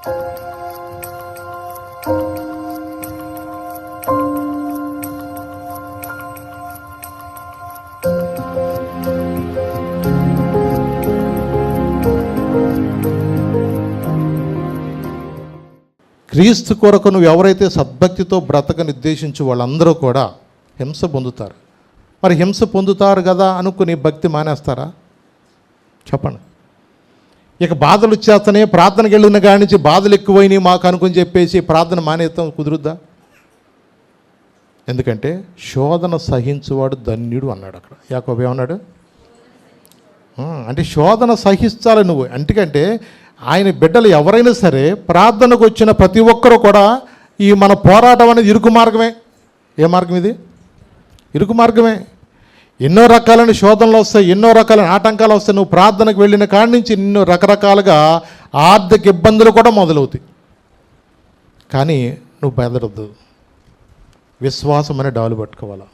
క్రీస్తు కొరకు నువ్వు ఎవరైతే సద్భక్తితో బ్రతక నిర్దేశించు వాళ్ళందరూ కూడా హింస పొందుతారు. మరి హింస పొందుతారు కదా అనుకుని భక్తి మానేస్తారా? చెప్పండి. ఇక బాధలు వచ్చేస్తనే ప్రార్థనకి వెళ్ళిన కాడి నుంచి బాధలు ఎక్కువైనాయి మాకు అనుకుని చెప్పేసి ప్రార్థన మానేస్తాం కుదురుద్దా? ఎందుకంటే శోధన సహించువాడు ధన్యుడు అన్నాడు అక్కడ. యాకోబు ఏమన్నాడు? అంటే శోధన సహించాలి నువ్వు. ఎందుకంటే ఆయన బిడ్డలు ఎవరైనా సరే ప్రార్థనకు వచ్చిన ప్రతి ఒక్కరూ కూడా ఈ మన పోరాటం అనేది ఇరుకు మార్గమే. ఏ మార్గం ఇది? ఇరుకు మార్గమే. ఎన్నో రకాలైన శోధనలు వస్తాయి, ఎన్నో రకాలైన ఆటంకాలు వస్తాయి. నువ్వు ప్రార్థనకు వెళ్ళిన కాడి నుంచి ఎన్నో రకరకాలుగా ఆర్థిక ఇబ్బందులు కూడా మొదలవుతాయి. కానీ నువ్వు బెదరద్దు, విశ్వాసం అనే డాలు పట్టుకోవాలా.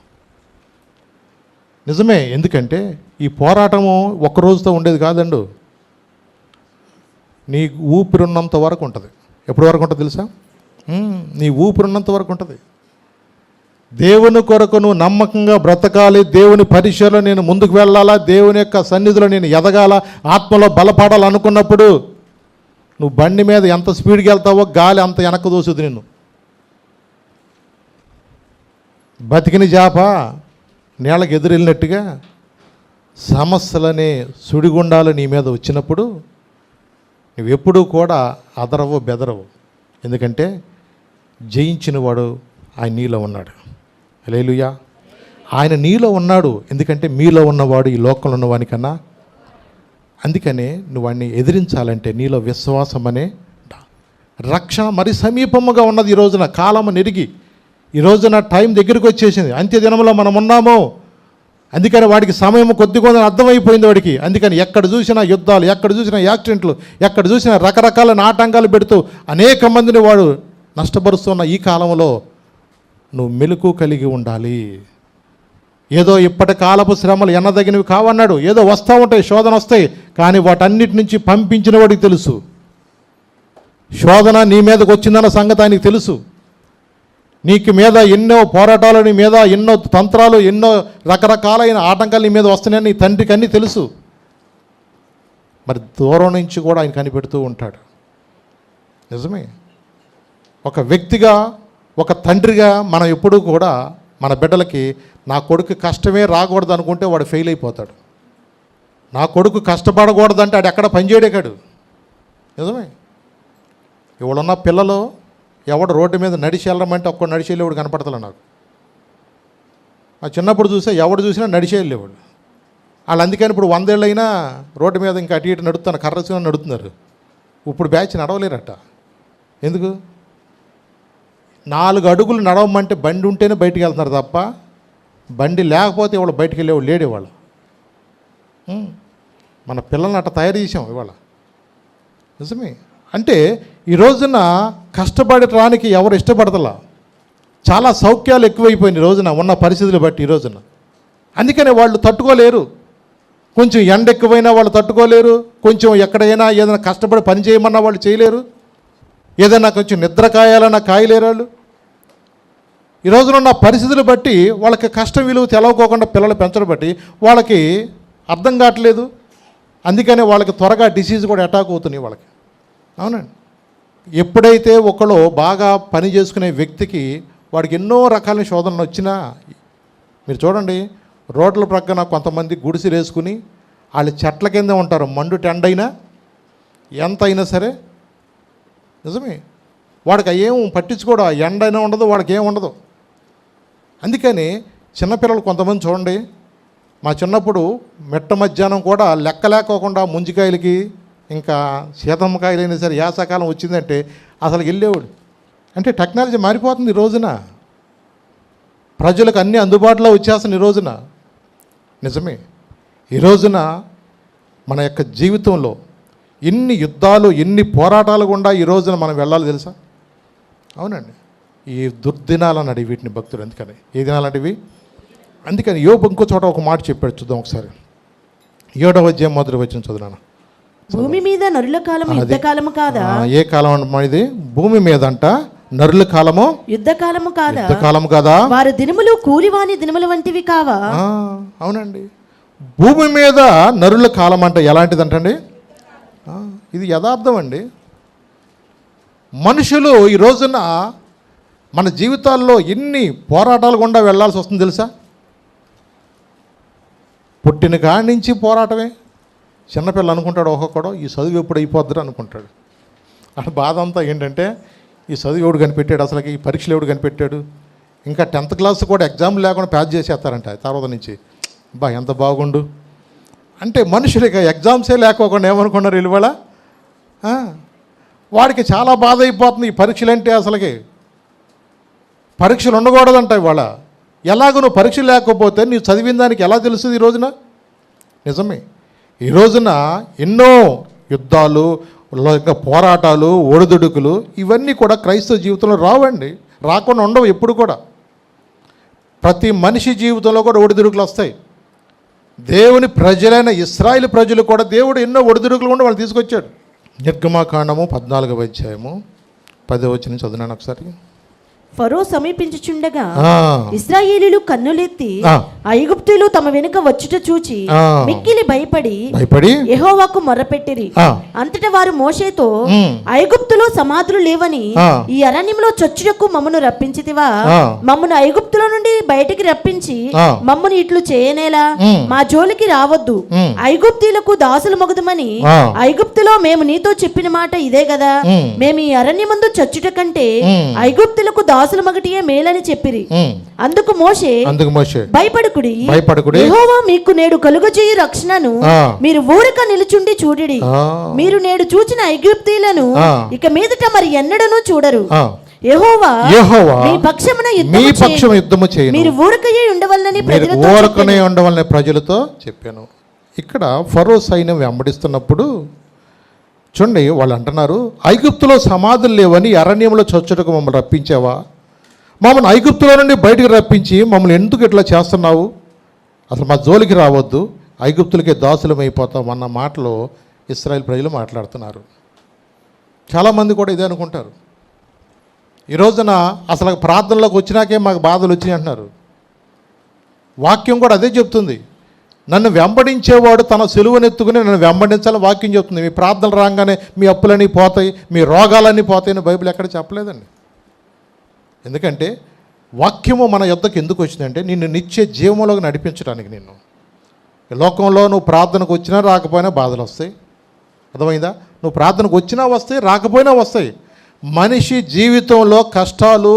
నిజమే. ఎందుకంటే ఈ పోరాటము ఒక్క రోజుతో ఉండేది కాదండు. నీ ఊపిరున్నంత వరకు ఉంటుంది. ఎప్పటి వరకు ఉంటుంది తెలుసా? నీ ఊపిరున్నంత వరకు ఉంటుంది. దేవుని కొరకు నువ్వు నమ్మకంగా బ్రతకాలి. దేవుని పరిచయలో నేను ముందుకు వెళ్ళాలా, దేవుని యొక్క సన్నిధిలో నేను ఎదగాల, ఆత్మలో బలపడాలనుకున్నప్పుడు నువ్వు బండి మీద ఎంత స్పీడ్కి వెళ్తావో గాలి అంత వెనక్కు దోసుది నిన్ను. బతికిన జాప నీళ్ళకి ఎదురెళ్ళినట్టుగా సమస్యలనే సుడిగుండాలు నీ మీద వచ్చినప్పుడు నువ్వెప్పుడూ కూడా అదరవు బెదరవు. ఎందుకంటే జయించిన వాడు ఆయన నీలో ఉన్నాడు. హల్లెలూయా. ఆయన నీలో ఉన్నాడు. ఎందుకంటే మీలో ఉన్నవాడు ఈ లోకంలో ఉన్నవానికన్నా. అందుకనే నువ్వు వాడిని ఎదిరించాలంటే నీలో విశ్వాసం అనే రక్షణ మరి సమీపముగా ఉన్నది. ఈ రోజున కాలము నెరిగి ఈ రోజున టైం దగ్గరికి వచ్చేసింది. అంత్యదినంలో మనం ఉన్నాము. అందుకని వాడికి సమయం కొద్ది అర్థమైపోయింది వాడికి. అందుకని ఎక్కడ చూసినా యుద్ధాలు, ఎక్కడ చూసినా యాక్సిడెంట్లు, ఎక్కడ చూసినా రకరకాల ఆటంకాలు పెడుతూ అనేక మందిని వాడు నష్టపరుస్తున్న ఈ కాలంలో నువ్వు మెలకు కలిగి ఉండాలి. ఏదో ఇప్పటి కాలపు శ్రమలు ఎన్నదగినవి కావన్నాడు. ఏదో వస్తూ ఉంటాయి, శోధన వస్తాయి. కానీ వాటన్నిటి నుంచి పంపించిన వాడికి తెలుసు. శోధన నీ మీదకి వచ్చిందన్న సంగతి ఆయనకి తెలుసు. నీకు మీద ఎన్నో పోరాటాలు, నీ మీద ఎన్నో తంత్రాలు, ఎన్నో రకరకాలైన ఆటంకాలు నీ మీద వస్తున్నాయని నీ తండ్రికి అన్నీ తెలుసు. మరి దూరం నుంచి కూడా ఆయన కనిపెడుతూ ఉంటాడు. నిజమే. ఒక వ్యక్తిగా, ఒక తండ్రిగా మనం ఎప్పుడూ కూడా మన బిడ్డలకి నా కొడుకు కష్టమే రాకూడదు అనుకుంటే వాడు ఫెయిల్ అయిపోతాడు. నా కొడుకు కష్టపడకూడదంటే ఆడు ఎక్కడ పనిచేయడేకాడు. నిజమే. ఇవాళన్న పిల్లలు ఎవడు రోడ్డు మీద నడిచి వెళ్ళమంటే ఒక్కడు నడిచి వెళ్ళేవాడు కనపడతలే నాకు. ఆ చిన్నప్పుడు చూస్తే ఎవడు చూసినా నడిచి వెళ్ళేవాడు. వాళ్ళు అందుకని ఇప్పుడు 100 ఏళ్ళు అయినా రోడ్డు మీద ఇంకా అటు ఇటు నడుపుతాను, కర్రసుగా నడుపుతున్నారు. ఇప్పుడు బ్యాచ్ నడవలేరట. ఎందుకు? 4 అడుగులు నడవమంటే బండి ఉంటేనే బయటికి వెళ్తున్నారు తప్ప బండి లేకపోతే ఇవాళ బయటికి వెళ్ళేవాళ్ళు లేడు. ఇవాళ మన పిల్లల్ని అట్లా తయారు చేసాం ఇవాళ. నిజమే. అంటే ఈ రోజున కష్టపడటానికి ఎవరు ఇష్టపడతలా. చాలా సౌఖ్యాలు ఎక్కువైపోయినాయి ఈ రోజున ఉన్న పరిస్థితులు బట్టి. ఈ రోజున అందుకనే వాళ్ళు తట్టుకోలేరు. కొంచెం ఎండ ఎక్కువైనా వాళ్ళు తట్టుకోలేరు. కొంచెం ఎక్కడైనా ఏదైనా కష్టపడి పని చేయమన్నా వాళ్ళు చేయలేరు. ఏదైనా కొంచెం నిద్ర కాయాలన్నా కాయలేరు వాళ్ళు. ఈ రోజున ఉన్న పరిస్థితులు బట్టి వాళ్ళకి కష్టం విలువ తెలవకోకుండా పిల్లలు పెంచడం బట్టి వాళ్ళకి అర్థం కావట్లేదు. అందుకనే వాళ్ళకి త్వరగా డిసీజ్ కూడా అటాక్ అవుతున్నాయి వాళ్ళకి. అవునండి. ఎప్పుడైతే ఒకళ్ళు బాగా పని చేసుకునే వ్యక్తికి వాడికి ఎన్నో రకాల శోధనలు వచ్చినా, మీరు చూడండి రోడ్ల ప్రక్కన కొంతమంది గుడిసెలు వేసుకుని వాళ్ళు చెట్ల కింద ఉంటారు. మండు టెండ్ అయినా ఎంత అయినా సరే. నిజమే. వాడికి ఏం పట్టించుకోడు. ఎండ అయినా ఉండదు, వాడికి ఏం ఉండదు. అందుకని చిన్నపిల్లలు కొంతమంది చూడండి, మా చిన్నప్పుడు మిట్ట మధ్యాహ్నం కూడా లెక్కలేకోకుండా ముంజికాయలకి ఇంకా శీతమ్మకాయలు అయినా సరే యాసకాలం వచ్చిందంటే అసలు వెళ్ళేవాడు. అంటే టెక్నాలజీ మారిపోతుంది ఈ రోజున. ప్రజలకు అన్నీ అందుబాటులో వచ్చేస్తుంది ఈ రోజున. నిజమే. ఈ రోజున మన యొక్క జీవితంలో ఎన్ని యుద్ధాలు, ఎన్ని పోరాటాలు గుండా ఈ రోజున మనం వెళ్ళాలి తెలుసా? అవునండి. ఈ దుర్దినాలు అన్నాడు వీటిని భక్తుడు. అందుకని ఏ దినాలంటివి? అందుకని యోబు ఇంకో చోట ఒక మాట చెప్పాడు, చూద్దాం ఒకసారి. 7వ అధ్యాయం మొదటి వచనం చదువునాను. భూమి మీద నరుల కాలము యుద్ధ కాలము కాదా? ఏ కాలం అన్నమా ఇది? భూమి మీద అంట నరుల కాలము యుద్ధ కాలము కాదా? యుద్ధ కాలము కాదా? వారి దినములు కూలివాని దినముల వంటివి కావా? అవునండి. భూమి మీద నరుల కాలం అంటే ఎలాంటిదంటండి? ఇది యథార్థం అండి. మనుషులు ఈ రోజున మన జీవితాల్లో ఎన్ని పోరాటాలు గుండా వెళ్ళాల్సి వస్తుంది తెలుసా? పుట్టిన కాడి నుంచి పోరాటమే. చిన్నపిల్లలు అనుకుంటాడు ఒక్కొక్కడు, ఈ చదువు ఎప్పుడు అయిపోద్దురు అనుకుంటాడు. ఆ బాధ అంతా ఏంటంటే, ఈ చదువు ఎవడు కనిపెట్టాడు, అసలుకి ఈ పరీక్షలు ఎవడు కనిపెట్టాడు, ఇంకా 10th క్లాస్ కూడా ఎగ్జామ్ లేకుండా పాస్ చేసేస్తారంట తర్వాత నుంచి. ఎంత బాగుండు అంటే మనుషులకి ఎగ్జామ్సే లేకోకుండా ఏమనుకున్నారు వీళ్ళు వాళ్ళ. వాడికి చాలా బాధ అయిపోతుంది ఈ పరీక్షలు అంటే. అసలుకి పరీక్షలు ఉండకూడదంట ఇవాళ. ఎలాగో నువ్వు పరీక్షలు లేకపోతే నీవు చదివిన దానికి ఎలా తెలుస్తుంది ఈ రోజున? నిజమే, ఈ రోజున ఎన్నో యుద్ధాలు, ఇంకా పోరాటాలు, ఒడిదుడుకులు ఇవన్నీ కూడా క్రైస్తవ జీవితంలో రావండి, రాకుండా ఉండవు ఎప్పుడు కూడా. ప్రతి మనిషి జీవితంలో కూడా ఒడిదుడుకులు వస్తాయి. దేవుని ప్రజలైన ఇశ్రాయేలు ప్రజలు కూడా దేవుడు ఎన్నో ఒడిదుడుకులు కూడా వాళ్ళు తీసుకొచ్చాడు. నిర్గమకాండము 14వ అధ్యాయము 10వ వచనం చదివినాను ఒకసారి. ఫరో సమీపించుచుండగా ఇశ్రాయేలీయులు కన్నులెత్తి ఐగుప్తీయులు తమ వెనుక వచ్చుట చూచి మిక్కిలి భయపడి యెహోవాకు మొర్రపెట్టిరి. అంతటా వారు మోషేతో, ఐగుప్తులో సమాధులు లేవని ఈ అరణ్యంలో చొచ్చుటకు మమ్మను రప్పించితివా? మమ్మను ఐగుప్తులో నుండి బయటికి రప్పించి మమ్మను ఇట్లు చేయనేలా? మా జోలికి రావద్దు, ఐగుప్తీయులకు దాసులు మగుదుమని ఐగుప్తులో మేము నీతో చెప్పిన మాట ఇదే కదా. మేము ఈ అరణ్యమందు చచ్చుట కంటే ఐగుప్తులకు దాసుల మగటియే మేలని చెప్పిరి. అందుకు మోషే భయపడుకుడి, యెహోవా మీకు నేడు కలుగజేయు రక్షణను మీరు ఊరక నిలుచుండి చూడిడి. మీరు నేడు చూచిన ఐగుప్తీయులను ఇక మీదట మరి ఎన్నడను చూడరు. యెహోవా మీ పక్షమున యుద్ధము చేయను, మీరు ఊరకయే ఉండవలనని ప్రజలతో చెప్పాను. ఇక్కడ ఫరో సైన్యం వెంబడిస్తున్నప్పుడు చూడండి, వాళ్ళు అంటున్నారు, ఐగుప్తులో సమాధులు లేవని అరణ్యంలో చొచ్చుటకు మమ్మల్ని రప్పించావా? మమ్మల్ని ఐగుప్తులో నుండి బయటికి రప్పించి మమ్మల్ని ఎందుకు ఇట్లా చేస్తున్నావు? అసలు మా జోలికి రావద్దు, ఐగుప్తులకే దాసులం అయిపోతాం అన్న మాటలు ఇశ్రాయేల్ ప్రజలు మాట్లాడుతున్నారు. చాలామంది కూడా ఇదే అనుకుంటారు. ఈ రోజున అసలు ప్రార్థనలోకి వచ్చినాకే మాకు బాధలు వచ్చినాయి అంటున్నారు. వాక్యం కూడా అదే చెప్తుంది. నన్ను వెంబడించేవాడు తన సిలువనెత్తుకుని నన్ను వెంబడించాలని వాక్యం చెప్తుంది. మీ ప్రార్థనలు రాగానే మీ అప్పులన్నీ పోతాయి, మీ రోగాలన్నీ పోతాయని బైబిల్ ఎక్కడ చెప్పలేదండి. ఎందుకంటే వాక్యము మన యొద్దకు ఎందుకు వచ్చిందంటే నిన్ను నిత్య జీవంలోకి నడిపించడానికి. నిన్ను లోకంలో నువ్వు ప్రార్థనకు వచ్చినా రాకపోయినా బాధలు వస్తాయి, అర్థమైందా? నువ్వు ప్రార్థనకు వచ్చినా వస్తాయి, రాకపోయినా వస్తాయి. మనిషి జీవితంలో కష్టాలు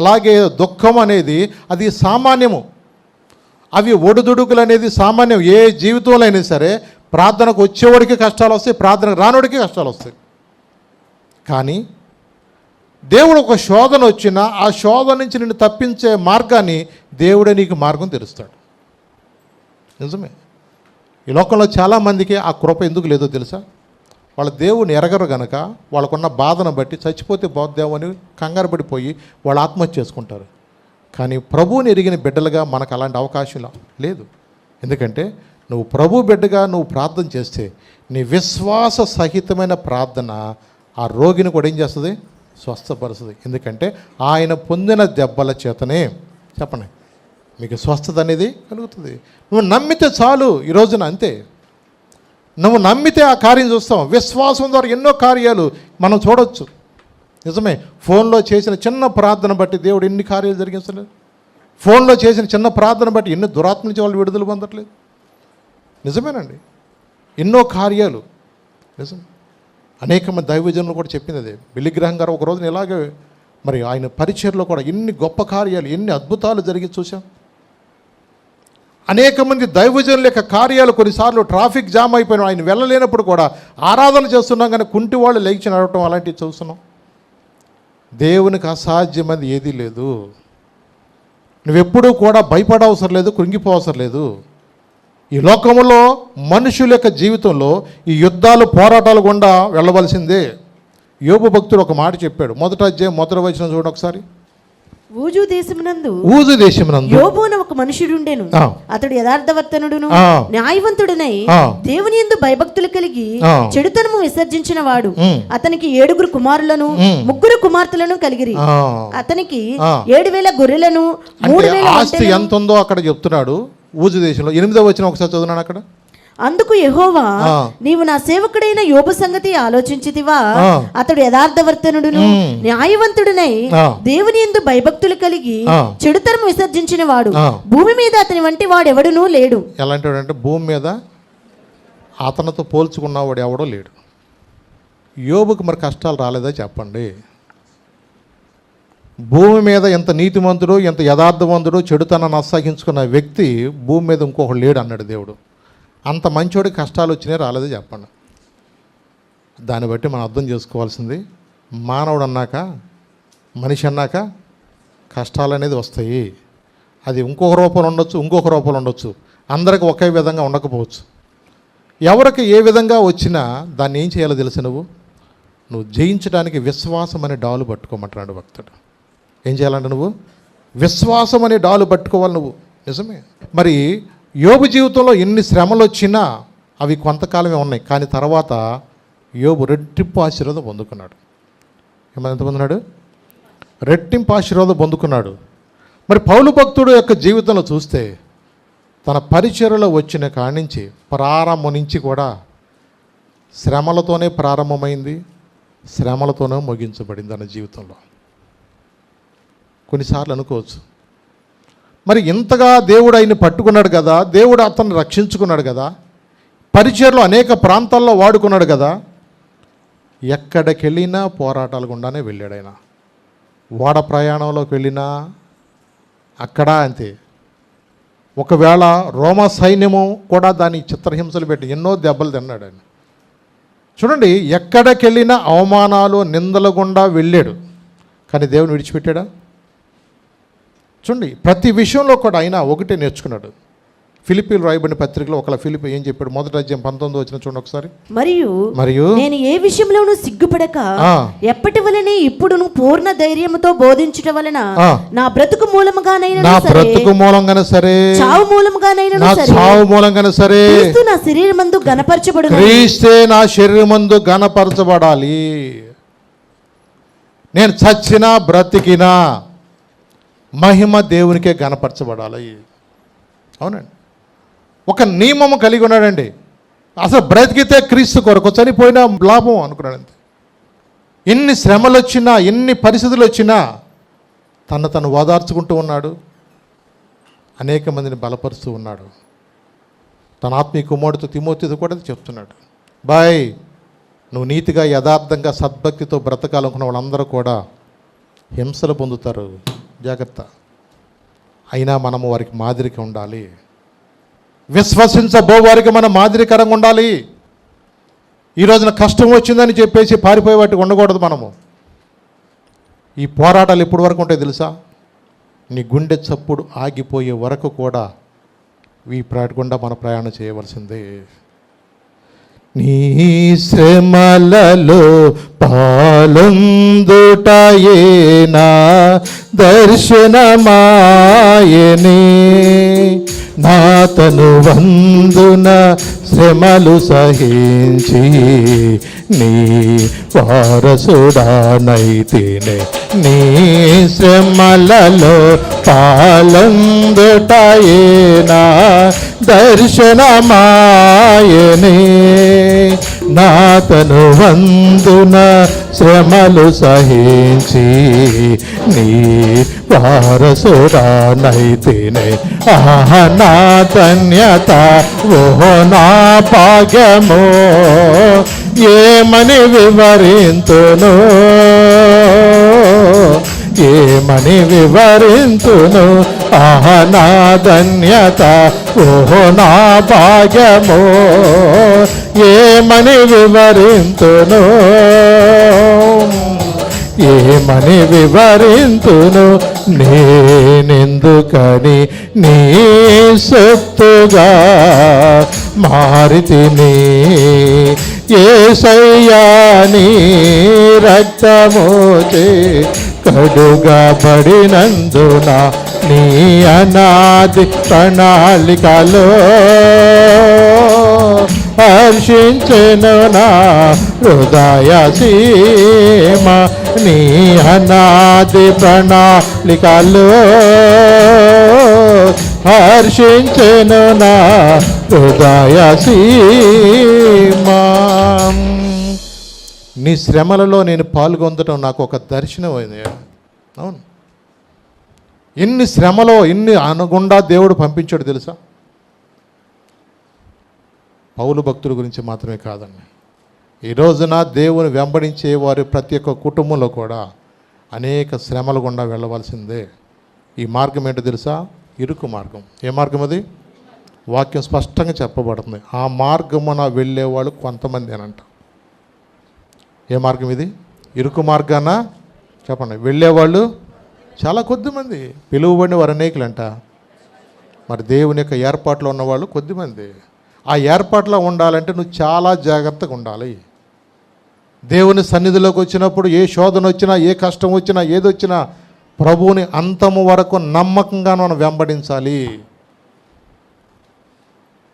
అలాగే దుఃఖం అనేది అది సామాన్యము. అవి ఒడిదుడుకులు అనేది సామాన్యం. ఏ జీవితంలో అయినా సరే ప్రార్థనకు వచ్చేవాడికి కష్టాలు వస్తాయి, ప్రార్థనకు రానోడికి కష్టాలు వస్తాయి. కానీ దేవుడు ఒక శోధన వచ్చినా ఆ శోధన నుంచి నిన్ను తప్పించే మార్గాన్ని దేవుడే నీకు మార్గం తెరుస్తాడు. నిజమే. ఈ లోకంలో చాలామందికి ఆ కృప ఎందుకు లేదో తెలుసా? వాళ్ళ దేవుని ఎరగరు గనక వాళ్ళకున్న బాధను బట్టి చచ్చిపోతే పోద్దాము అని కంగారు పడిపోయి వాళ్ళు ఆత్మహత్య చేసుకుంటారు. కానీ ప్రభువుని ఎరిగిన బిడ్డలుగా మనకు అలాంటి అవకాశం లేదు. ఎందుకంటే నువ్వు ప్రభు బిడ్డగా నువ్వు ప్రార్థన చేస్తే నీ విశ్వాస సహితమైన ప్రార్థన ఆ రోగిని కూడా ఏం చేస్తుంది? స్వస్థపరుస్తుంది. ఎందుకంటే ఆయన పొందిన దెబ్బల చేతనే చెప్పండి మీకు స్వస్థత అనేది కలుగుతుంది. నువ్వు నమ్మితే చాలు. ఈ రోజున అంతే, నువ్వు నమ్మితే ఆ కార్యం చూస్తాం. విశ్వాసం ద్వారా ఎన్నో కార్యాలు మనం చూడవచ్చు. నిజమే, ఫోన్లో చేసిన చిన్న ప్రార్థన బట్టి దేవుడు ఎన్ని కార్యాలు జరిగించలేదు. ఫోన్లో చేసిన చిన్న ప్రార్థన బట్టి ఎన్ని దురాత్మ నుంచి వాళ్ళు విడుదల పొందట్లేదు. నిజమేనండి, ఎన్నో కార్యాలు. నిజం, అనేక మంది దైవజనులు కూడా చెప్పింది అదే. బిల్లి గ్రహం గారు ఒక రోజున ఇలాగే మరి ఆయన పరిచర్లో కూడా ఎన్ని గొప్ప కార్యాలు, ఎన్ని అద్భుతాలు జరిగి చూసాం. అనేక మంది దైవజనుల యొక్క కార్యాలు, కొన్నిసార్లు ట్రాఫిక్ జామ్ అయిపోయిన ఆయన వెళ్ళలేనప్పుడు కూడా ఆరాధన చేస్తున్నాం, కానీ కుంటి వాళ్ళు లేచి నడవటం అలాంటివి చూస్తున్నాం. దేవునికి అసాధ్యమైనది ఏదీ లేదు. నువ్వెప్పుడూ కూడా భయపడవసరం లేదు, కృంగిపోవసరం లేదు. ఈ లోకంలో మనుషుల యొక్క జీవితంలో ఈ యుద్ధాలు పోరాటాలు గుండా వెళ్ళవలసిందే. యోబు భక్తుడు ఒక మాట చెప్పాడు. 1వ అధ్యాయం 1వ వచనం చూడండి ఒకసారి. ఊజు దేశమునందు యోబు అను ఒక మనుషుడుండెను. ఆ. అతడు యథార్థవర్తనుడును ఆ. న్యాయవంతుడునై ఆ. దేవుని యందు భయభక్తులు కలిగి ఆ. చెడుతనము విసర్జించిన వాడు. ఉమ్. అతనికి 7 కుమారులను 3 కుమార్తెలను కలిగిరి. ఆ. అతనికి ఆ. 7,000 గొర్రెలను అంటే 3,000 ఆస్తి ఒంటెలను. ఎంత ఉందో అక్కడ చెప్తున్నాడు. ఊజు దేశంలో 8వ వచనం ఒకసారి చదువునాను అక్కడ. అందుకు యెహోవా, ఆ. నీవు నా సేవకుడైన యోబు సంగతి ఆలోచించితివా? ఆ. అతడు యథార్థవర్తనుడును ఉమ్. న్యాయవంతుడునై ఆ. దేవుని యందు భయభక్తులు కలిగి ఆ. చెడుతనము విసర్జించిన వాడు. ఆ. భూమి మీద అతని వంటి వాడెవడునూ లేడు. ఎలాంటి వాడు అంటే భూమి మీద అతనితో పోల్చుకున్నవాడు ఎవడో లేడు. యోబుకు మరి కష్టాలు రాలేదా చెప్పండి? భూమి మీద ఎంత నీతిమంతుడు, ఎంత యథార్థవంతుడు, చెడుతనాన్ని అసహించుకున్న వ్యక్తి భూమి మీద ఇంకొకడు లేడు అన్నాడు దేవుడు. అంత మంచోడికి కష్టాలు వచ్చినాయి రాలేదో చెప్పండి. దాన్ని బట్టి మనం అర్థం చేసుకోవాల్సింది, మానవుడు అన్నాక, మనిషి అన్నాక కష్టాలు అనేది వస్తాయి. అది ఇంకొక రూపంలో ఉండొచ్చు, ఇంకొక రూపంలో ఉండొచ్చు, అందరికి ఒకే విధంగా ఉండకపోవచ్చు. ఎవరికి ఏ విధంగా వచ్చినా దాన్ని ఏం చేయాలో తెలుసు. నువ్వు జయించడానికి విశ్వాసం అనే డాలు పట్టుకోమంటున్నాడు భక్తుడు. ఏం చేయాలంటే నువ్వు విశ్వాసం అనే డాలు పట్టుకోవాలి నువ్వు. నిజమే. మరి యోబు జీవితంలో ఎన్ని శ్రమలు వచ్చినా అవి కొంతకాలమే ఉన్నాయి. కానీ తర్వాత యోబు రెట్టింపు ఆశీర్వాదం పొందుకున్నాడు. ఎంత పొందున్నాడు? రెట్టింపు ఆశీర్వాదం పొందుకున్నాడు. మరి పౌలు భక్తుడు యొక్క జీవితంలో చూస్తే తన పరిచర్యలో వచ్చిన కాడి నుంచి ప్రారంభం నుంచి కూడా శ్రమలతోనే ప్రారంభమైంది, శ్రమలతోనే ముగించబడింది తన జీవితంలో. కొన్నిసార్లు అనుకోవచ్చు, మరి ఇంతగా దేవుడు ఆయన్ని పట్టుకున్నాడు కదా, దేవుడు అతన్ని రక్షించుకున్నాడు కదా, పరిచర్లో అనేక ప్రాంతాల్లో వాడుకున్నాడు కదా, ఎక్కడికి వెళ్ళినా పోరాటాలు గుండానే వెళ్ళాడు ఆయన. ఓడ ప్రయాణంలోకి వెళ్ళినా అక్కడ అంతే. ఒకవేళ రోమా సైన్యము కూడా దాని చిత్రహింసలు పెట్టి ఎన్నో దెబ్బలు తిన్నాడు ఆయన. చూడండి, ఎక్కడికి వెళ్ళినా అవమానాలు నిందల గుండా వెళ్ళాడు. కానీ దేవుని విడిచిపెట్టాడా? చూడండి, ప్రతి విషయంలో కూడా ఆయన ఒకటే నేర్చుకున్నాడు. ఫిలిప్పీలు రాయబడిన పత్రికలో ఒక ఫిలిప్పీ ఏం చెప్పాడు? 1వ అధ్యాయం 19వ వచనం చూడండి ఒకసారి. మరియు నేను ఏ విషయంలోనూ సిగ్గుపడక ఎప్పటి వలనే ఇప్పుడును పూర్ణ ధైర్యముతో బోధించుట వలన నా బ్రతుకు మూలముగానైనా సరే, చావు మూలముగానైనా సరే క్రీస్తు నా శరీరమందు ఘనపరచబడును. క్రీస్తే నా శరీరమందు ఘనపరచబడాలి. నేను చచ్చినా బ్రతికినా మహిమ దేవునికే ఘనపరచబడాలి. అవునండి. ఒక నియమము కలిగి ఉన్నాడండి. అసలు బ్రతికితే క్రీస్తు కొరకు, చనిపోయినా లాభం అనుకున్నాడు అంతే. ఎన్ని శ్రమలు వచ్చినా, ఎన్ని పరిస్థితులు వచ్చినా తను ఓదార్చుకుంటూ ఉన్నాడు. అనేక మందిని బలపరుస్తూ ఉన్నాడు. తన ఆత్మీయ కుమారుడితో తిమోతితో కూడా చెప్తున్నాడు, బాయ్, నువ్వు నీతిగా యథార్థంగా సద్భక్తితో బ్రతకాలనుకున్న వాళ్ళందరూ కూడా హింసలు పొందుతారు, జాగ్రత్త. అయినా మనము వారికి మాదిరిగా ఉండాలి. విశ్వసించబో వారికి మనం మాదిరికరంగా ఉండాలి. ఈ రోజున కష్టం వచ్చిందని చెప్పేసి పారిపోయే వాటికి ఉండకూడదు. మనము ఈ పోరాటాలు ఎప్పటి వరకు ఉంటాయి తెలుసా? నీ గుండె చప్పుడు ఆగిపోయే వరకు కూడా ఈ గుండా మన ప్రయాణం చేయవలసిందే. నీ శ్రమలలో పాలొందుటయేనా దర్శనమాయనే, నాతను వందున శ్రమలు సహించి నీ వారసుడానైతినే. నీ శ్రమలలో పాలొందుటయేనా దర్శనమాయనే, నాతను వందున శ్రమలు సహించి నీ వారసుడానైతినే. ఆహా నా ధన్యత, ఓహో నా భాగ్యమో, ఏమని వివరింతును, ఏమని వివరింతును. ఆహా నా ధన్యత, ఓహో నా భాగ్యమో, ఏమని వివరింతును, ఏమని వివరింతును. నేనెందుకని నీ సొత్తుగా మారితిని, యేసయ్యా నీ రక్తమోచే అడుగబడినందున నీ అనాది ప్రణాళికలో హర్షించెను నా హృదయ సీమ. నీ అనాది ప్రణాళికలో హర్షించెను నా హృదయ సీమ. నీ శ్రమలలో నేను పాల్గొనడం నాకు ఒక దర్శనం అయింది. అవును, ఎన్ని శ్రమలో ఎన్ని అనుగుండా దేవుడు పంపించాడు తెలుసా? పౌలు భక్తుల గురించి మాత్రమే కాదండి, ఈ రోజున దేవుని వెంబడించే వారి ప్రతి ఒక్క కుటుంబంలో కూడా అనేక శ్రమల గుండా వెళ్ళవలసిందే. ఈ మార్గం ఏంటో తెలుసా? ఇరుకు మార్గం. ఏ మార్గం అది? వాక్యం స్పష్టంగా చెప్పబడుతుంది. ఆ మార్గమున వెళ్ళేవాళ్ళు కొంతమంది అనంట. ఏ మార్గం ఇది? ఇరుకు మార్గాన చెప్పండి. వెళ్ళేవాళ్ళు చాలా కొద్దిమంది, పిలువబడిన వారు అనేకులంట. మరి దేవుని యొక్క ఏర్పాట్లో ఉన్నవాళ్ళు కొద్దిమంది. ఆ ఏర్పాట్లో ఉండాలంటే నువ్వు చాలా జాగ్రత్తగా ఉండాలి. దేవుని సన్నిధిలోకి వచ్చినప్పుడు ఏ శోధన వచ్చినా, ఏ కష్టం వచ్చినా, ఏదొచ్చినా ప్రభువుని అంతము వరకు నమ్మకంగా మనం వెంబడించాలి.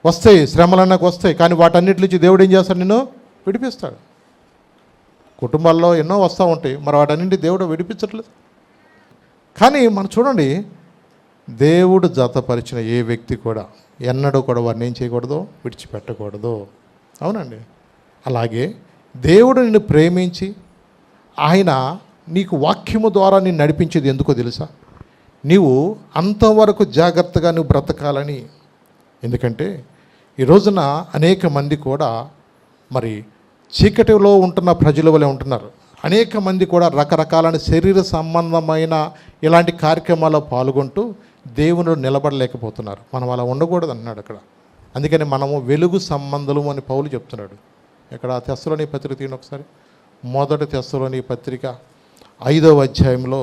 వస్తాయి శ్రమలన్నాకు వస్తాయి, కానీ వాటన్నిటి నుంచి దేవుడు ఏం చేస్తాడు? నిన్ను విడిపిస్తాడు. కుటుంబాల్లో ఎన్నో వస్తూ ఉంటాయి, మరి వాటన్నింటి దేవుడు విడిపించట్లేదు. కానీ మనం చూడండి, దేవుడు జతపరిచిన ఏ వ్యక్తి కూడా ఎన్నడూ కూడా వారిని ఏం చేయకూడదు? విడిచిపెట్టకూడదు. అవునండి. అలాగే దేవుడు నిన్ను ప్రేమించి ఆయన నీకు వాక్యము ద్వారా నిన్ను నడిపించేది ఎందుకో తెలుసా? నీవు అంతవరకు జాగ్రత్తగా నువ్వు బ్రతకాలని. ఎందుకంటే ఈ రోజున అనేక మంది కూడా మరి చీకటిలో ఉంటున్న ప్రజల వలె ఉంటున్నారు. అనేక మంది కూడా రకరకాలైన శరీర సంబంధమైన ఇలాంటి కార్యక్రమాల్లో పాల్గొంటూ దేవుని నిలబడలేకపోతున్నారు. మనం అలా ఉండకూడదు అన్నాడు అక్కడ. అందుకని మనము వెలుగు సంబంధము అని పౌలు చెప్తున్నాడు. ఇక్కడ తెస్సలోని పత్రిక తీయండి ఒకసారి. మొదటి తెస్సలోని పత్రిక 5వ అధ్యాయంలో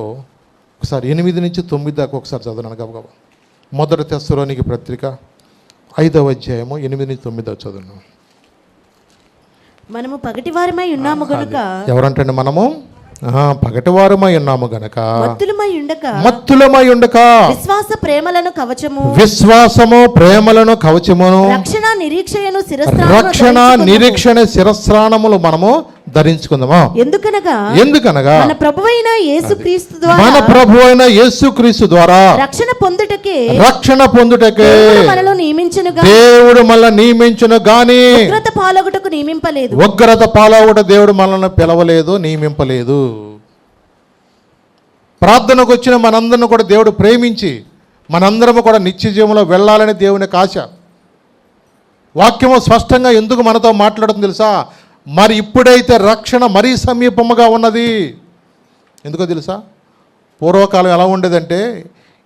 ఒకసారి 8 నుంచి 9 దాకా ఒకసారి చదవను గబగబా. మొదటి తెస్సలోనికి పత్రిక 5వ అధ్యాయము 8 నుంచి 9 దాకా చదవను. మనము పగటివారమై ఉన్నాము గనుక. ఎవరంటే మనము పగటివారమై ఉన్నాము గనక మత్తులమై ఉండక విశ్వాస ప్రేమలను కవచము, విశ్వాసము ప్రేమలను కవచమును, రక్షణ నిరీక్షణ శిరస్త్రాణములు మనము ధరించుకుందామా. ఎందుకనగా మన ప్రభువైన యేసుక్రీస్తు ద్వారా రక్షణ పొందుటకే దేవుడు మనల్ని నియమించును గాని ఉగ్రత పాలగుట దేవుడు మనల్ని పిలవలేదు, నియమింపలేదు. ప్రార్థనకు వచ్చిన మనందరిని కూడా దేవుడు ప్రేమించి మనందరము కూడా నిత్య జీవంలో వెళ్ళాలని దేవుని ఆశ. వాక్యము స్పష్టంగా ఎందుకు మనతో మాట్లాడుతుంది తెలుసా? మరి ఇప్పుడైతే రక్షణ మరీ సమీపముగా ఉన్నది. ఎందుకో తెలుసా? పూర్వకాలం ఎలా ఉండేదంటే,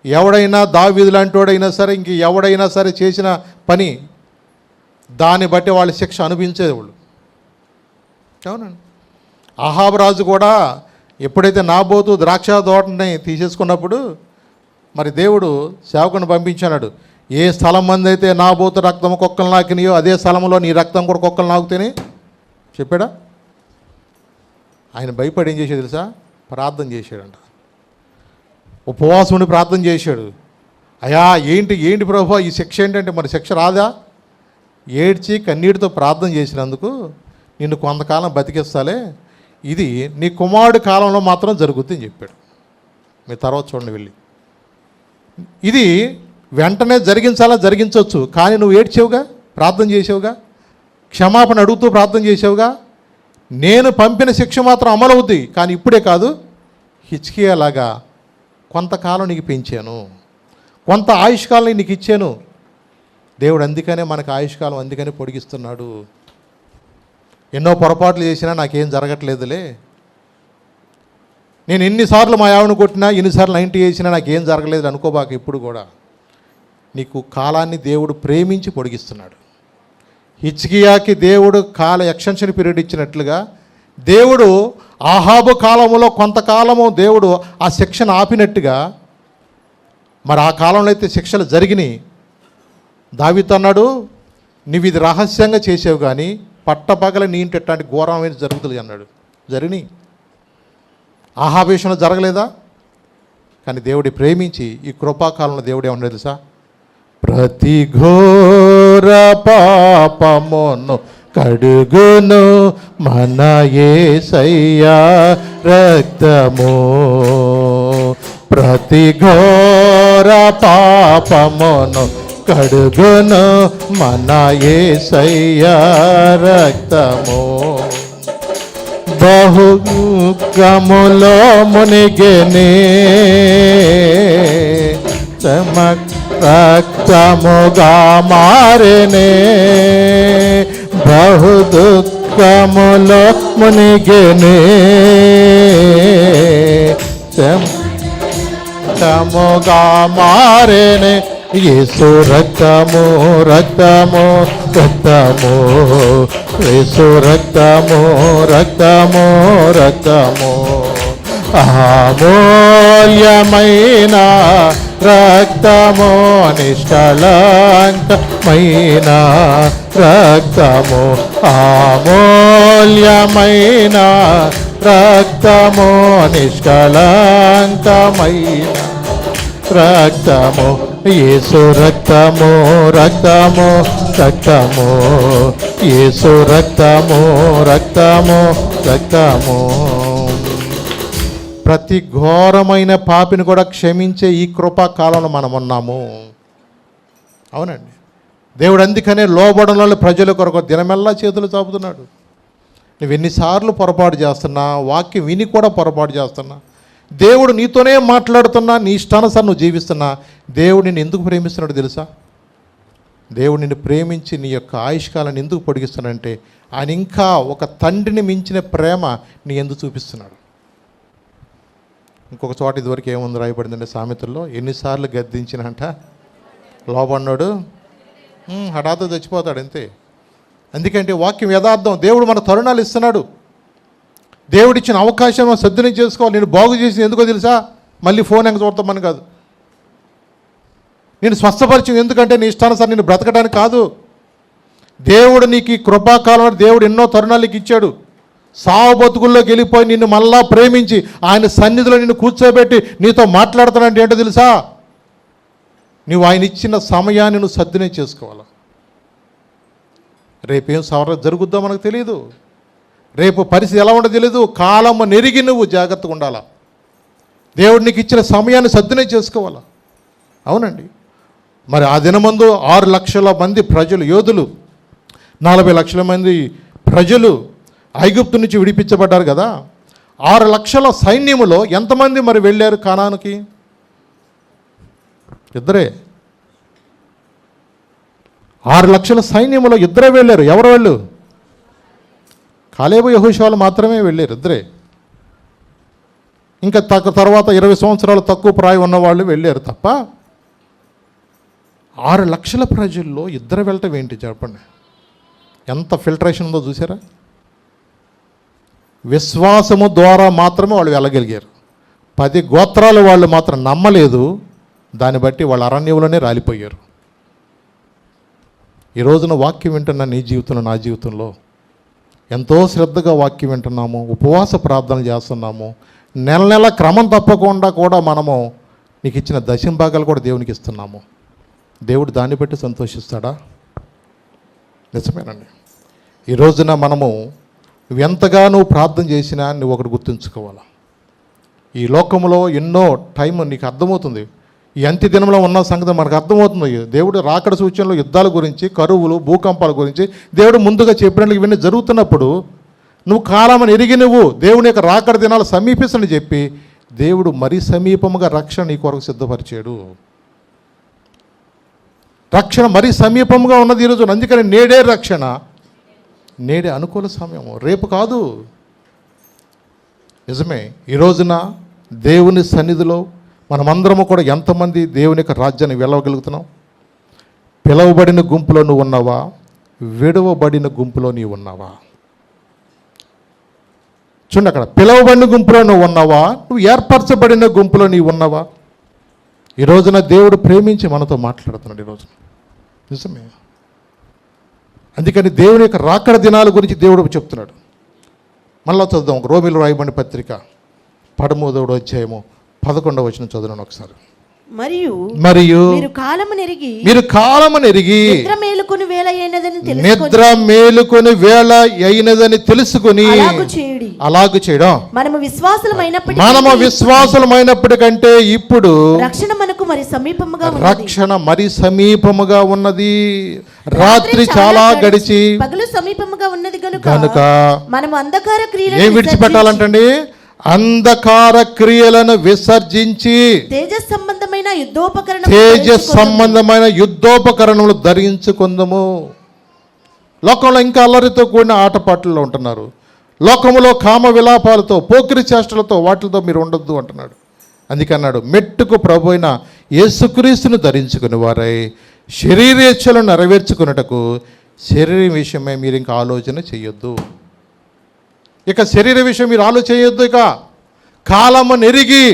ఎవడైనా దావీదు లాంటి వాడైనా సరే, ఇంక ఎవడైనా సరే చేసిన పని దాన్ని బట్టి వాళ్ళ శిక్ష అనుభవించేవాళ్ళు. అవునండి. అహాబు రాజు కూడా ఎప్పుడైతే నాబోతు ద్రాక్ష తోటని తీసేసుకున్నప్పుడు మరి దేవుడు సేవకుని పంపించాడు. ఏ స్థలం మంది అయితే నాబోతు రక్తం కుక్కలు నాకినాయో అదే స్థలంలో నీ రక్తం కూడా కుక్కలు నాకుతేనే చెప్పాడా? ఆయన భయపడి ఏం చేశాడు తెలుసా? ప్రార్థన చేశాడంట. ఉపవాసం ఉండి ప్రార్థన చేశాడు. అయ్యా ఏంటి ప్రభు ఈ శిక్ష ఏంటంటే, మరి శిక్ష రాదా? ఏడ్చి కన్నీటితో ప్రార్థన చేసినందుకు నిన్ను కొంతకాలం బతికిస్తాలే, ఇది నీ కుమారుడి కాలంలో మాత్రం జరుగుద్ది అని చెప్పాడు. మీ తర్వాత చూడండి వెళ్ళి. ఇది వెంటనే జరిగించవచ్చు, కానీ నువ్వు ఏడ్చావుగా, ప్రార్థన చేసావుగా, క్షమాపణ అడుగుతూ ప్రార్థన చేసావుగా. నేను పంపిన శిక్ష మాత్రం అమలవుద్ది, కానీ ఇప్పుడే కాదు, హిజ్కియాలాగా కొంతకాలం నీకు పెంచాను, కొంత ఆయుష్కాలం నీకు ఇచ్చాను. దేవుడు అందుకనే మనకు ఆయుష్కాలం అందుకనే పొడిగిస్తున్నాడు. ఎన్నో పొరపాట్లు చేసినా నాకేం జరగట్లేదులే, నేను ఎన్నిసార్లు మా ఆవిడను కొట్టినా, ఎన్నిసార్లు 90 చేసినా నాకేం జరగలేదు అనుకోబాక. ఇప్పుడు కూడా నీకు కాలాన్ని దేవుడు ప్రేమించి పొడిగిస్తున్నాడు. హిజ్కియాకి దేవుడు ఎక్స్టెన్షన్ పీరియడ్ ఇచ్చినట్లుగా దేవుడు ఆహాబు కాలంలో కొంతకాలము దేవుడు ఆ శిక్షను ఆపినట్టుగా, మరి ఆ కాలంలో అయితే శిక్షలు జరిగినాయి. దావీదు అన్నాడు, నువ్వు ఇది రహస్యంగా చేసావు కానీ పట్టపగల నీ ఇంటి ఎట్లాంటి ఘోరమైన జరుగుతుంది అన్నాడు. జరిగినాయి. ఆహాబు విషయంలో జరగలేదా? కానీ దేవుడి ప్రేమించి ఈ కృపాకాలంలో దేవుడు ఏమన్నా తెలుసా, ప్రతి ఘోర పాపమును కడుగును మన యేసయ్యా రక్తము, ప్రతి ఘోర పాపమును కడుగును మన యేసయ్యా రక్తము, బహుగములో మునిగెనే రక్తముగా మారెనే, బహు దుఃఖములో మునిగెనే రక్తముగా మారెనే, యేసు రక్తము రక్తము రక్తము, యేసు రక్తము రక్తము రక్తము, అమూల్యమైన రక్తము, నిష్కళంకమైన రక్తము, అమూల్యమైన రక్తము, నిష్కళంకమైన రక్తము, యేసు రక్తము రక్తము రక్తము, యేసు రక్తము రక్తము రక్తము. ప్రతి ఘోరమైన పాపిని కూడా క్షమించే ఈ కృపాకాలంలో మనం ఉన్నాము. అవునండి, దేవుడు అందుకనే లోబడంలో ప్రజల కొరకు దినమెల్లా చేతులు చాపుతున్నాడు. నువ్వు ఎన్నిసార్లు పొరపాటు చేస్తున్నా, వాక్యం విని కూడా పొరపాటు చేస్తున్నా, దేవుడు నీతోనే మాట్లాడుతున్నా, నీ ఇష్టానుసారం నువ్వు జీవిస్తున్నా, దేవుడు నిన్ను ఎందుకు ప్రేమిస్తున్నాడు తెలుసా? దేవుడు నిన్ను ప్రేమించి నీ యొక్క ఆయుష్కాలను ఎందుకు పొడిగిస్తున్నాడంటే ఆయన ఇంకా ఒక తండ్రిని మించిన ప్రేమ నీ ఎందుకు చూపిస్తున్నాడు. ఇంకొక చోట ఇదివరకు ఏముంది రాయబడిందంటే సామెతల్లో, ఎన్నిసార్లు గద్దించినంట లోబడినాడు హఠాత్తు చచ్చిపోతాడు అంతే. ఎందుకంటే వాక్యం యథార్థం. దేవుడు మన తరుణాలు ఇస్తున్నాడు, దేవుడిచ్చిన అవకాశం సద్వినియోగం చేసుకోవాలి. నేను బాగు చేసింది ఎందుకో తెలుసా? మళ్ళీ ఫోన్ ఎంక చూడతామని కాదు. నేను స్వస్థపరిచింది ఎందుకంటే నీ ఇష్టానుసారం నేను బ్రతకడానికి కాదు. దేవుడు నీకు ఈ కృపాకాలంలో దేవుడు ఎన్నో తరుణాలకి ఇచ్చాడు. సావు బతుకుల్లోకి వెళ్ళిపోయి నిన్ను మళ్ళా ప్రేమించి ఆయన సన్నిధిలో నిన్ను కూర్చోబెట్టి నీతో మాట్లాడుతానంటే ఏంటో తెలుసా? నువ్వు ఆయన ఇచ్చిన సమయాన్ని నువ్వు సద్వినియోగం చేసుకోవాలి. రేపేం సవరణ జరుగుద్దో మనకు తెలియదు, రేపు పరిస్థితి ఎలా ఉండదో తెలియదు. కాలము నెరిగి నువ్వు జాగ్రత్తగా ఉండాలా. దేవుడు నీకు ఇచ్చిన సమయాన్ని సద్వినియోగం చేసుకోవాలా. అవునండి, మరి ఆ దినమందు 6 లక్షల మంది ప్రజలు, యోధులు, 40 లక్షల మంది ప్రజలు ఐగుప్తు నుంచి విడిపించబడ్డారు కదా. 6 లక్షల సైన్యములో ఎంతమంది మరి వెళ్ళారు కానానుకి? ఇద్దరే. 6 లక్షల సైన్యములో ఇద్దరే వెళ్ళారు. ఎవరు వాళ్ళు? కాలేబు యెహోషువలు మాత్రమే వెళ్ళారు, ఇద్దరే. ఇంకా తర్వాత 20 సంవత్సరాలు తక్కువ ప్రాయం ఉన్నవాళ్ళు వెళ్ళారు తప్ప 6 లక్షల ప్రజల్లో ఇద్దరు వెళ్ళటం ఏంటి చెప్పండి? ఎంత ఫిల్టరేషన్ ఉందో చూసారా? విశ్వాసము ద్వారా మాత్రమే వాళ్ళు వెళ్ళగలిగారు. 10 గోత్రాలు వాళ్ళు మాత్రం నమ్మలేదు. దాన్ని బట్టి వాళ్ళు అరణ్యంలోనే రాలిపోయారు. ఈ రోజున వాక్యం వింటున్న నీ జీవితంలో, నా జీవితంలో ఎంతో శ్రద్ధగా వాక్యం వింటున్నాము, ఉపవాస ప్రార్థనలు చేస్తున్నాము, నెల నెల క్రమం తప్పకుండా కూడా మనము నీకు ఇచ్చిన దశంభాగాలు కూడా దేవునికి ఇస్తున్నాము. దేవుడు దాన్ని బట్టి సంతోషిస్తాడా? నిజమేనండి. ఈ రోజున మనము నువ్వు ఎంతగా నువ్వు ప్రార్థన చేసినా నువ్వు ఒకటి గుర్తుంచుకోవాలి. ఈ లోకంలో ఎన్నో టైం నీకు అర్థమవుతుంది. ఈ అంత్య దినంలో ఉన్న సంగతి మనకు అర్థమవుతుంది. దేవుడు రాకడ సూచనలు, యుద్ధాల గురించి, కరువులు, భూకంపాల గురించి దేవుడు ముందుగా చెప్పినట్లు ఇవన్నీ జరుగుతున్నప్పుడు నువ్వు కాలమని ఎరిగి నువ్వు దేవుని యొక్క రాకడ దినాలు సమీపిస్తని చెప్పి దేవుడు మరీ సమీపముగా రక్షణ నీ కొరకు సిద్ధపరిచాడు. రక్షణ మరీ సమీపంగా ఉన్నది ఈరోజు. అందుకని నేడే రక్షణ, నేడే అనుకూల సమయము, రేపు కాదు. నిజమే. ఈ రోజున దేవుని సన్నిధిలో మనమందరము కూడా ఎంతమంది దేవుని యొక్క రాజ్యాన్ని వెళ్ళగలుగుతున్నాం? పిలువబడిన గుంపులో నువ్వు ఉన్నావా? విడవబడిన గుంపులో నీవు ఉన్నావా? చూడండి, అక్కడ పిలువబడిన గుంపులో నువ్వు ఉన్నావా? నువ్వు ఏర్పరచబడిన గుంపులో నీవు ఉన్నావా? ఈ రోజున దేవుడు ప్రేమించి మనతో మాట్లాడుతున్నాడు ఈరోజు. నిజమే. అందుకని దేవుని యొక్క రాకడ దినాల గురించి దేవుడు చెప్తున్నాడు. మళ్ళా చూద్దాం. రోమీయులకు రాయబడిన పత్రిక 13వ అధ్యాయము 11వ వచనం చదువును ఒకసారి. మరియు మీరు కాలము నెరిగి నిద్ర మేలుకొని వేళ అయినదని తెలుసుకుని అలాగు చేయడం. మనము విశ్వాసులమైనప్పటికంటే ఇప్పుడు రక్షణ మరి సమీపముగా ఉన్నది. రాత్రి చాలా గడిచి పగలు సమీపముగా ఉన్నది కనుక మనము అంధకార క్రియలను ఏం విడిచిపెట్టాలంటండి? అంధకార క్రియలను విసర్జించి తేజస్ సంబంధమైన యుద్ధోపకరణములు ధరించుకుందాము. లోకంలో ఇంకా అల్లరితో కూడిన ఆటపాటల్లో ఉంటున్నారు. లోకములో కామ విలాపాలతో, పోకిరి చేష్టలతో, వాటితో మీరు ఉండొద్దు అంటున్నాడు. అందుకన్నాడు, మెట్టుకు ప్రభు అయిన యేసుక్రీస్తును ధరించుకుని వారై శరీరేచ్ఛలను నెరవేర్చుకున్నటకు శరీరం విషయమై మీరు ఇంకా ఆలోచన చేయొద్దు. ఇక శరీర విషయం మీరు ఆలోచించద్దు. ఇక కాలము నెరిగి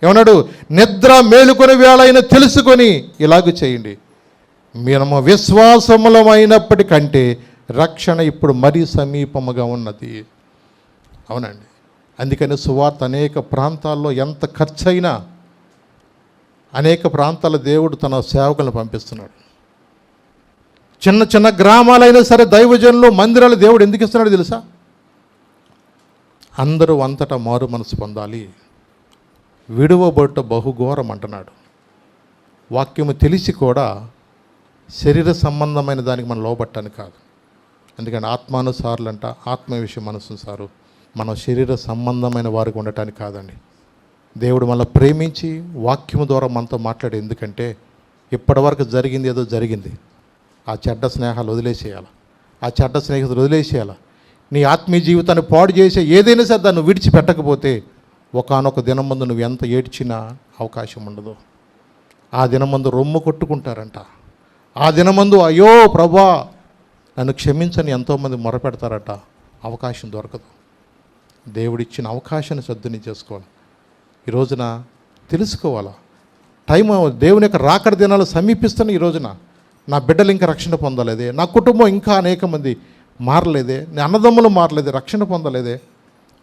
ఏమన్నాడు? నిద్ర మేలుకొని వేళ అయినా తెలుసుకొని ఇలాగ చేయండి. మనము విశ్వాసములమైనప్పటికంటే రక్షణ ఇప్పుడు మరీ సమీపముగా ఉన్నది. అవునండి. అందుకని సువార్త అనేక ప్రాంతాల్లో ఎంత ఖర్చైనా అనేక ప్రాంతాల దేవుడు తన సేవకులను పంపిస్తున్నాడు. చిన్న చిన్న గ్రామాలైనా సరే దైవజనులు, మందిరాలు దేవుడు ఎందుకు ఇస్తున్నాడు తెలుసా? అందరూ అంతటా మారు మనసు పొందాలి. విడువబట్ట బహుఘోరం అంటున్నాడు. వాక్యము తెలిసి కూడా శరీర సంబంధమైన దానికి మనం లోబట్టాను కాదు. ఎందుకంటే ఆత్మానుసారులంట, ఆత్మ విషయం మనసుసారు. మనం శరీర సంబంధమైన వారికి ఉండటానికి కాదండి. దేవుడు మనల్ని ప్రేమించి వాక్యము ద్వారా మనతో మాట్లాడే. ఎందుకంటే ఇప్పటివరకు జరిగింది ఏదో జరిగింది. ఆ చెడ్డ స్నేహాలు వదిలేసేయాలి, ఆ చెడ్డ స్నేహితులు వదిలేసేయాలి. నీ ఆత్మీయ జీవితాన్ని పాడు చేసే ఏదైనా సరే దాన్ని విడిచిపెట్టకపోతే ఒకానొక దినం ముందు నువ్వు ఎంత ఏడ్చినా అవకాశం ఉండదు. ఆ దినమందు రొమ్ము కొట్టుకుంటారంట. ఆ దినమందు అయ్యో ప్రభా నన్ను క్షమించని ఎంతోమంది మొరపెడతారట. అవకాశం దొరకదు. దేవుడిచ్చిన అవకాశాన్ని సద్వినియోగం చేసుకోవాలి. ఈ రోజున తెలుసుకోవాలా, టైం దేవుని యొక్క రాకడ దినాలు సమీపిస్తున్న ఈ రోజున నా బిడ్డలు ఇంకా రక్షణ పొందలేదే, నా కుటుంబం ఇంకా అనేక మంది మారలేదే, నా అన్నదమ్ములు మారలేదే, రక్షణ పొందలేదే.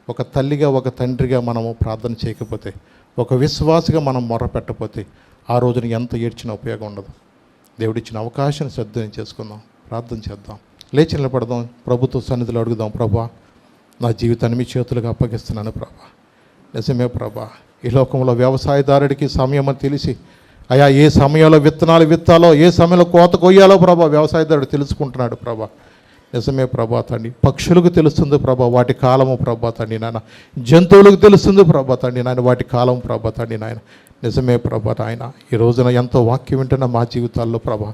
ఒక తల్లిగా ఒక తండ్రిగా మనము ప్రార్థన చేయకపోతే, ఒక విశ్వాసగా మనం మొరపెట్టకపోతే ఆ రోజున ఎంత ఏడ్చినా ఉపయోగం ఉండదు. దేవుడిచ్చిన అవకాశాన్ని సద్వినియోగం చేసుకుందాం. ప్రార్థన చేద్దాం. లేచి నిలబడదాం. ప్రభుత్వ సన్నిధిలో అడుగుదాం. ప్రభా, నా జీవితాన్ని మీ చేతులకు అప్పగిస్తున్నాను ప్రభా. నిజమే ప్రభా, ఈ లోకంలో వ్యవసాయదారుడికి సమయం అని తెలిసి అయా ఏ సమయంలో విత్తనాలు విత్తాలో, ఏ సమయంలో కోత కొయ్యాలో ప్రభా వ్యవసాయదారుడు తెలుసుకుంటున్నాడు ప్రభా. నిజమే ప్రభా తండ్రి. పక్షులకు తెలుస్తుంది ప్రభా వాటి కాలము ప్రభా తండ్రి నాయన. జంతువులకు తెలుస్తుంది ప్రభా తండ్రి నాయన వాటి కాలం ప్రభా తండ్రి నాయన. నిజమే ప్రభా నాయన. ఈ రోజున ఎంతో వాక్యం వింటున్న మా జీవితాల్లో ప్రభా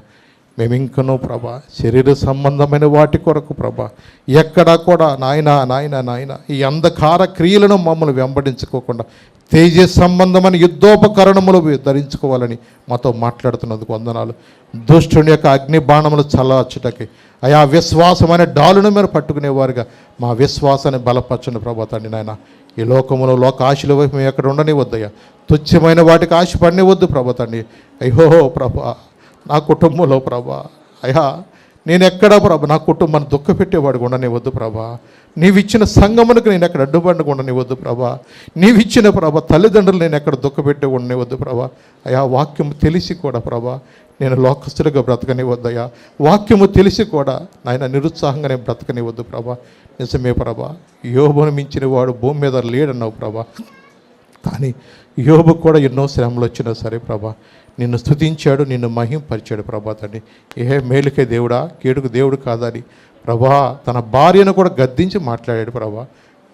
మేము ఇంకనూ ప్రభా శరీర సంబంధమైన వాటి కొరకు ప్రభా ఎక్కడా కూడా నాయన ఈ అంధకార క్రియలను మమ్మల్ని వెంబడించుకోకుండా తేజ సంబంధమైన యుద్ధోపకరణములు ధరించుకోవాలని మాతో మాట్లాడుతున్నందుకు వందనాలు. దుష్టుని యొక్క అగ్ని బాణములు చల్లార్చుటకి అయా విశ్వాసమైన డాలును మీరు పట్టుకునేవారుగా మా విశ్వాసాన్ని బలపరచండి ప్రభా తండ్రి నాయన. ఈ లోకములో లోక ఆశల వైపు మేము ఎక్కడ ఉండనివద్దయ్యా. తుచ్చమైన వాటికి ఆశపడనివద్దు ప్రభా తండ్రి. అయ్యో ప్రభా, నా కుటుంబంలో ప్రభా అయ్యా నేను ఎక్కడా ప్రభా నా కుటుంబాన్ని దుఃఖపెట్టేవాడు ఉండనివద్దు ప్రభా. నీవిచ్చిన సంగమునకు నేను ఎక్కడ అడ్డుపడకుండా ఉండనివద్దు ప్రభా. నీవిచ్చిన ప్రభా తల్లిదండ్రులు నేను ఎక్కడ దుఃఖపెట్టే ఉండనివద్దు ప్రభా. అయా వాక్యము తెలిసి కూడా ప్రభా నేను లోకస్తులుగా బ్రతకనివద్దయ్యా. వాక్యము తెలిసి కూడా నాయన నిరుత్సాహంగా నేను బ్రతకనివద్దు ప్రభా. నిజమే ప్రభా, యోబును మించిన వాడు భూమి మీద లేడన్నావు ప్రభా. కానీ యోబు కూడా ఎన్నో శ్రమలు వచ్చినా సరే ప్రభా నిన్ను స్తుతించాడు, నిన్ను మహింపరిచాడు ప్రభా తండ్రి. ఏ మేలుకే దేవుడా, కీడుకు దేవుడు కాదని ప్రభా తన భార్యను కూడా గద్దించి మాట్లాడాడు ప్రభా.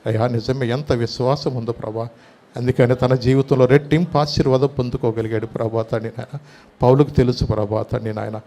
అయ్యా నిజమే ఎంత విశ్వాసం ఉందో ప్రభా. అందుకని తన జీవితంలో రెట్టింపు ఆశీర్వాదం పొందుకోగలిగాడు ప్రభా తండ్రి నాయన. పౌలుకు తెలుసు ప్రభా తండ్రి నాయన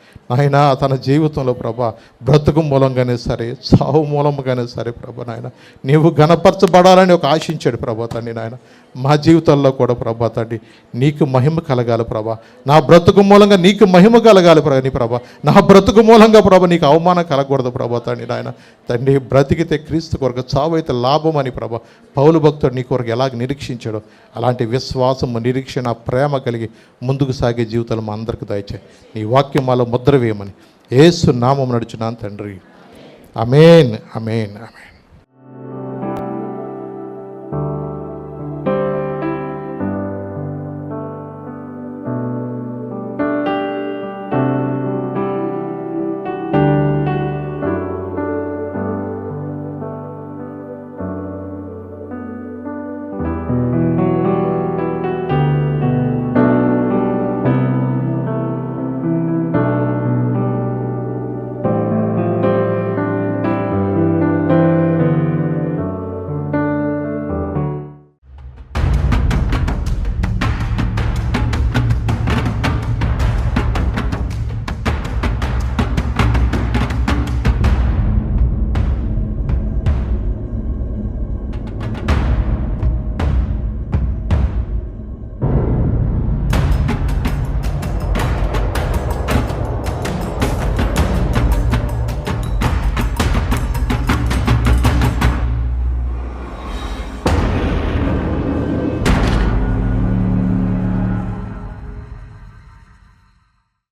తన జీవితంలో ప్రభా బ్రతుకు మూలంగానే సరే, సావు మూలంగానే సరే ప్రభా నాయన నీవు ఘనపరచబడాలని ఒక ఆశించాడు ప్రభా తండ్రి నాయన. మా జీవితాల్లో కూడా ప్రభా తండ్రి నీకు మహిమ కలగాలి ప్రభా. నా బ్రతుకు మూలంగా నీకు మహిమ కలగాలి నీ ప్రభా. నా బ్రతుకు మూలంగా ప్రభా నీకు అవమానం కలగకూడదు ప్రభా తండ్రి నాయన. తండ్రి బ్రతికితే క్రీస్తు కొరకు, చావు అయితే లాభం అని ప్రభా పౌలు భక్తుడు నీ కొరకు ఎలాగ నిరీక్షించాడో అలాంటి విశ్వాసము, నిరీక్షణ, ప్రేమ కలిగి ముందుకు సాగే జీవితాలు మా అందరికీ దయచేయి. నీ వాక్యం మాలో ముద్ర వేయమని యేసు నామమున నడుచున్నాను తండ్రి. ఆమేన్, ఆమేన్, ఆమేన్.